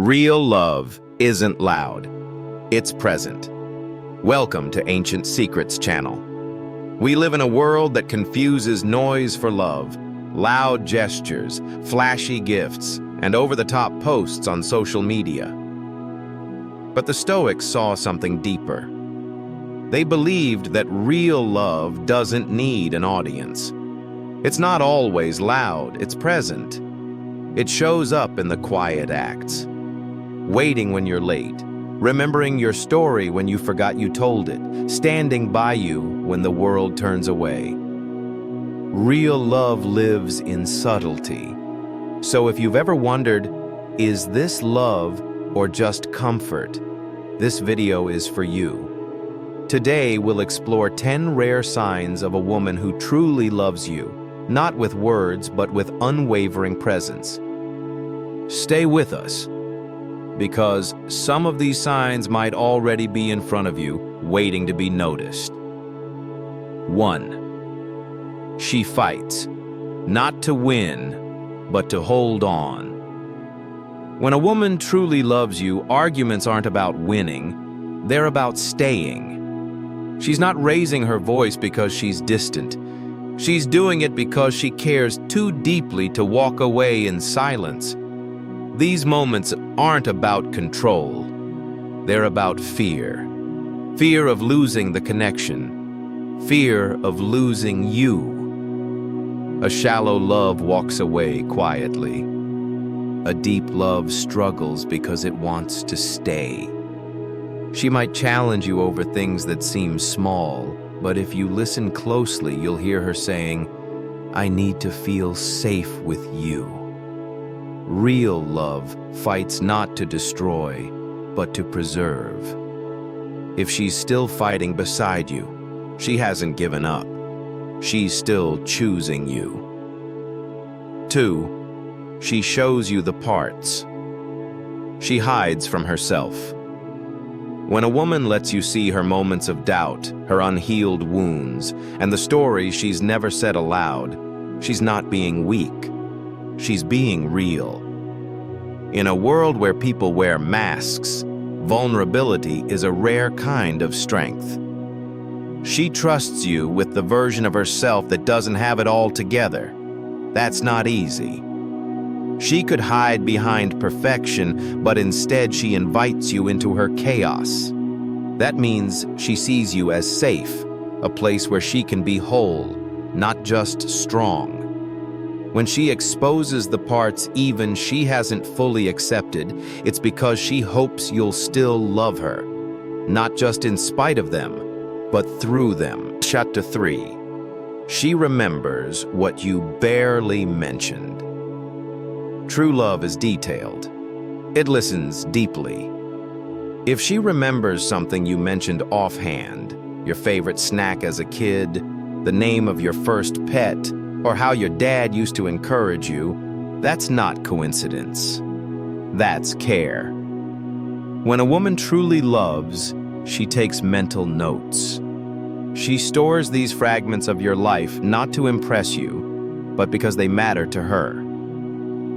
Real love isn't loud. It's present. Welcome to Ancient Secrets channel. We live in a world that confuses noise for love, loud gestures, flashy gifts, and over-the-top posts on social media. But the Stoics saw something deeper. They believed that real love doesn't need an audience. It's not always loud, it's present. It shows up in the quiet acts. Waiting when you're late, remembering your story when you forgot you told it, standing by you when the world turns away. Real love lives in subtlety. So if you've ever wondered, is this love or just comfort? This video is for you. Today we'll explore 10 rare signs of a woman who truly loves you, not with words but with unwavering presence. Stay with us, because some of these signs might already be in front of you, waiting to be noticed. 1. She fights, not to win, but to hold on. When a woman truly loves you, arguments aren't about winning, they're about staying. She's not raising her voice because she's distant. She's doing it because she cares too deeply to walk away in silence. These moments aren't about control. They're about fear. Fear of losing the connection. Fear of losing you. A shallow love walks away quietly. A deep love struggles because it wants to stay. She might challenge you over things that seem small, but if you listen closely, you'll hear her saying, "I need to feel safe with you." Real love fights not to destroy, but to preserve. If she's still fighting beside you, she hasn't given up. She's still choosing you. 2. She shows you the parts. She hides from herself. When a woman lets you see her moments of doubt, her unhealed wounds, and the stories she's never said aloud, she's not being weak. She's being real. In a world where people wear masks, vulnerability is a rare kind of strength. She trusts you with the version of herself that doesn't have it all together. That's not easy. She could hide behind perfection, but instead she invites you into her chaos. That means she sees you as safe, a place where she can be whole, not just strong. When she exposes the parts even she hasn't fully accepted, it's because she hopes you'll still love her, not just in spite of them, but through them. Chapter 3. She remembers what you barely mentioned. True love is detailed. It listens deeply. If she remembers something you mentioned offhand, your favorite snack as a kid, the name of your first pet, or how your dad used to encourage you, that's not coincidence. That's care. When a woman truly loves, she takes mental notes. She stores these fragments of your life not to impress you, but because they matter to her.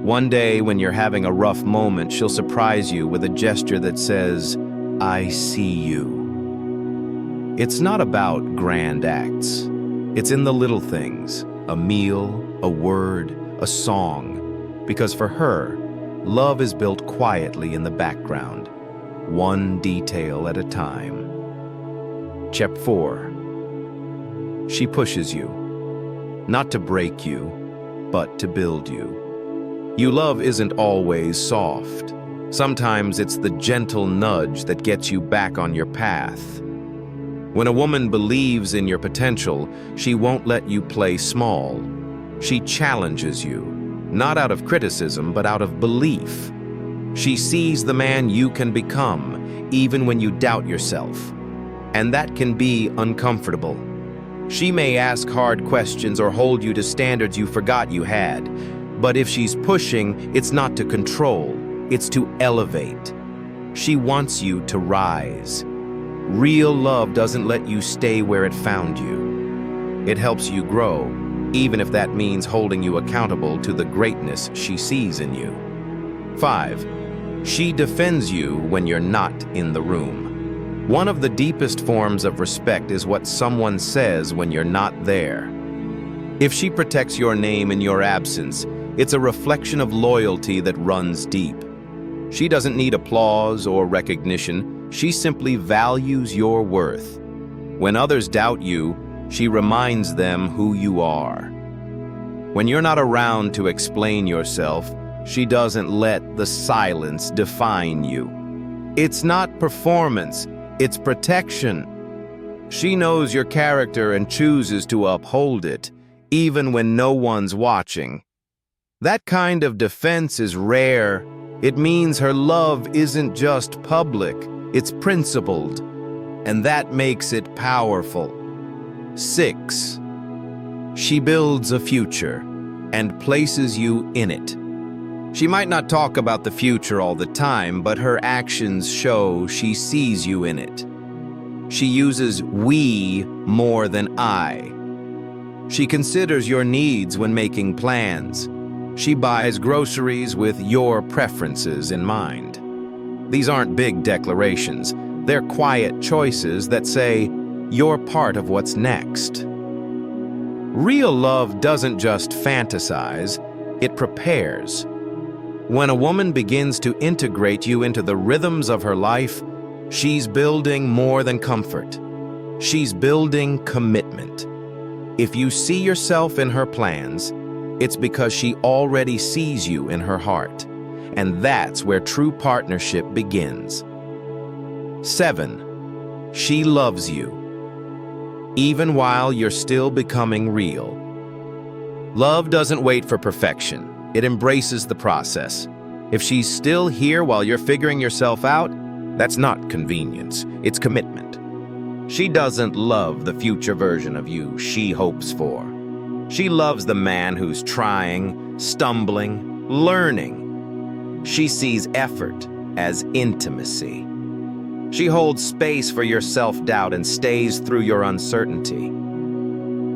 One day, when you're having a rough moment, she'll surprise you with a gesture that says, "I see you." It's not about grand acts. It's in the little things. A meal, a word, a song. Because for her, love is built quietly in the background, one detail at a time. Chapter 4. She pushes you, not to break you, but to build you. You love isn't always soft. Sometimes it's the gentle nudge that gets you back on your path. When a woman believes in your potential, she won't let you play small. She challenges you, not out of criticism, but out of belief. She sees the man you can become, even when you doubt yourself. And that can be uncomfortable. She may ask hard questions or hold you to standards you forgot you had. But if she's pushing, it's not to control, it's to elevate. She wants you to rise. Real love doesn't let you stay where it found you. It helps you grow, even if that means holding you accountable to the greatness she sees in you. 5. She defends you when you're not in the room. One of the deepest forms of respect is what someone says when you're not there. If she protects your name in your absence, it's a reflection of loyalty that runs deep. She doesn't need applause or recognition. She simply values your worth. When others doubt you, she reminds them who you are. When you're not around to explain yourself, she doesn't let the silence define you. It's not performance, it's protection. She knows your character and chooses to uphold it, even when no one's watching. That kind of defense is rare. It means her love isn't just public, it's principled, and that makes it powerful. 6. She builds a future and places you in it. She might not talk about the future all the time, but her actions show she sees you in it. She uses we more than I. She considers your needs when making plans. She buys groceries with your preferences in mind. These aren't big declarations. They're quiet choices that say, you're part of what's next. Real love doesn't just fantasize, it prepares. When a woman begins to integrate you into the rhythms of her life, she's building more than comfort. She's building commitment. If you see yourself in her plans, it's because she already sees you in her heart, and that's where true partnership begins. 7. She loves you, even while you're still becoming real. Love doesn't wait for perfection. It embraces the process. If she's still here while you're figuring yourself out, that's not convenience, it's commitment. She doesn't love the future version of you she hopes for. She loves the man who's trying, stumbling, learning. She sees effort as intimacy. She holds space for your self-doubt and stays through your uncertainty.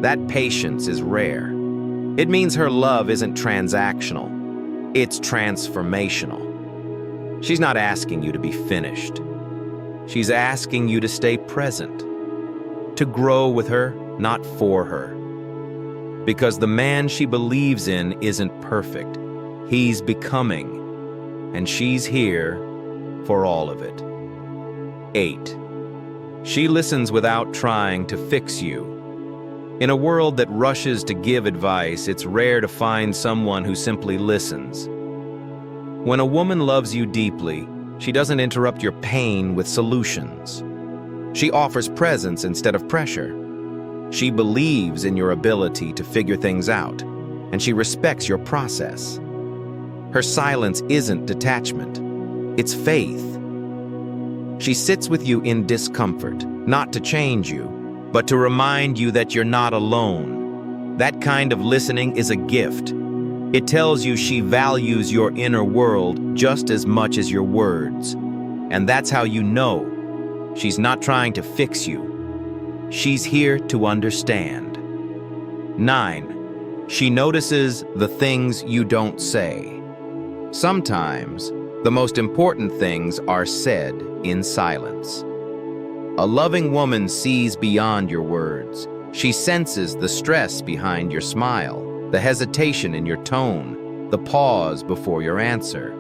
That patience is rare. It means her love isn't transactional. It's transformational. She's not asking you to be finished. She's asking you to stay present, to grow with her, not for her. Because the man she believes in isn't perfect. He's becoming, and she's here for all of it. 8. She listens without trying to fix you. In a world that rushes to give advice, it's rare to find someone who simply listens. When a woman loves you deeply, she doesn't interrupt your pain with solutions. She offers presence instead of pressure. She believes in your ability to figure things out, and she respects your process. Her silence isn't detachment, it's faith. She sits with you in discomfort, not to change you, but to remind you that you're not alone. That kind of listening is a gift. It tells you she values your inner world just as much as your words. And that's how you know she's not trying to fix you. She's here to understand. 9. She notices the things you don't say. Sometimes, the most important things are said in silence. A loving woman sees beyond your words. She senses the stress behind your smile, the hesitation in your tone, the pause before your answer.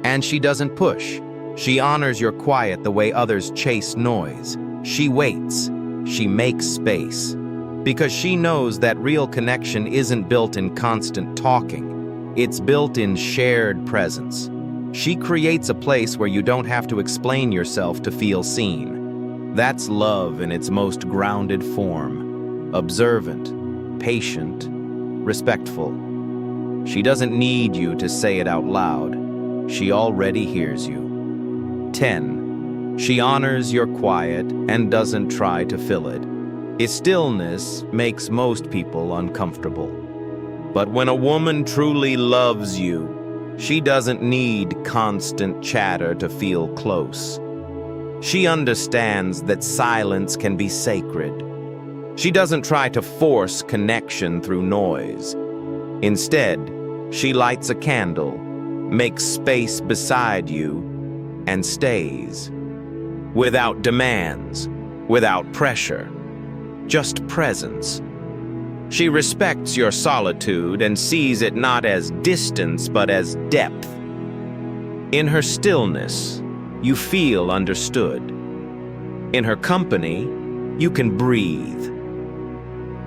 And she doesn't push. She honors your quiet the way others chase noise. She waits. She makes space. Because she knows that real connection isn't built in constant talking. It's built in shared presence. She creates a place where you don't have to explain yourself to feel seen. That's love in its most grounded form. Observant, patient, respectful. She doesn't need you to say it out loud. She already hears you. 10. She honors your quiet and doesn't try to fill it. Its stillness makes most people uncomfortable. But when a woman truly loves you, she doesn't need constant chatter to feel close. She understands that silence can be sacred. She doesn't try to force connection through noise. Instead, she lights a candle, makes space beside you, and stays. Without demands, without pressure, just presence. She respects your solitude and sees it not as distance but as depth. In her stillness, you feel understood. In her company, you can breathe.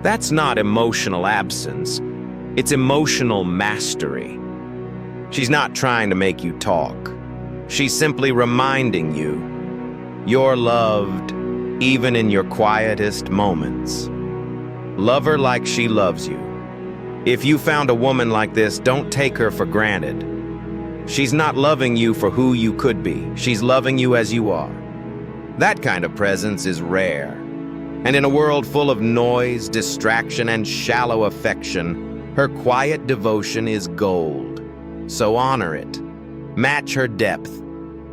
That's not emotional absence, it's emotional mastery. She's not trying to make you talk. She's simply reminding you you're loved even in your quietest moments. Love her like she loves you. If you found a woman like this, don't take her for granted. She's not loving you for who you could be. She's loving you as you are. That kind of presence is rare. And in a world full of noise, distraction, and shallow affection, her quiet devotion is gold. So honor it. Match her depth.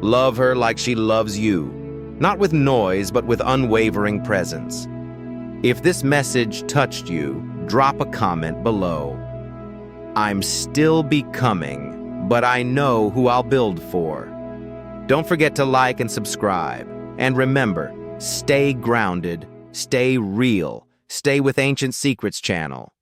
Love her like she loves you. Not with noise, but with unwavering presence. If this message touched you, drop a comment below. I'm still becoming, but I know who I'll build for. Don't forget to like and subscribe. And remember, stay grounded, stay real, stay with Ancient Secrets channel.